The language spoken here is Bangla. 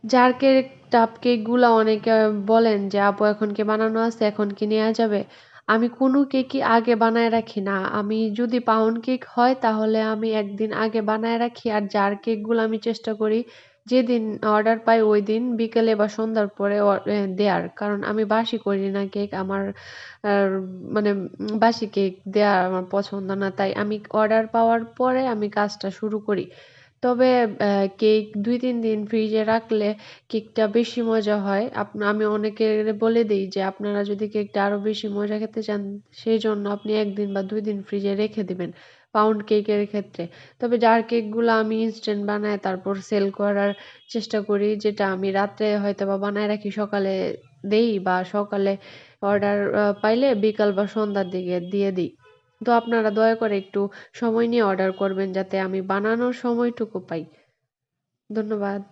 জার কেক টাপ কেক গুলা অনেকে বলেন যে আপু এখন কি বানানো আছে, এখন কি নেওয়া যাবে? আমি কোনো কেকই আগে বানায় রাখি না। আমি যদি পাউন্ড কেক হয় তাহলে আমি একদিন আগে বানায় রাখি, আর জার কেক গুলো আমি চেষ্টা করি যেদিন অর্ডার পাই ওই দিন বিকেলে বা সন্ধ্যার পরে দেয়ার, কারণ আমি বাসি করি না কেক। আমার মানে বাসি কেক দেয়া আমার পছন্দ না, তাই আমি অর্ডার পাওয়ার পরে আমি কাজটা শুরু করি। তবে কেক ২-৩ দিন ফ্রিজে রাখলে কেকটা বেশি মজা হয়। আমি অনেকের বলে দেই যে আপনারা যদি কেকটা আরো বেশি মজা খেতে চান সেইজন্য আপনি ১ দিন বা ২ দিন ফ্রিজে রেখে দিবেন পাউন্ড কেকের ক্ষেত্রে। তবে জার কেকগুলা আমি ইনস্ট্যান্ট বানায় তারপর সেল করার চেষ্টা করি, যেটা আমি রাত্রে হয়তোবা বানায় রাখি সকালে দেই, বা সকালে অর্ডার পাইলে বিকাল বা সন্ধ্যার দিকে দিয়ে দিই। তো আপনারা দয়া করে একটু সময় নিয়ে অর্ডার করবেন যাতে আমি বানানোর সময়টুকু পাই। ধন্যবাদ।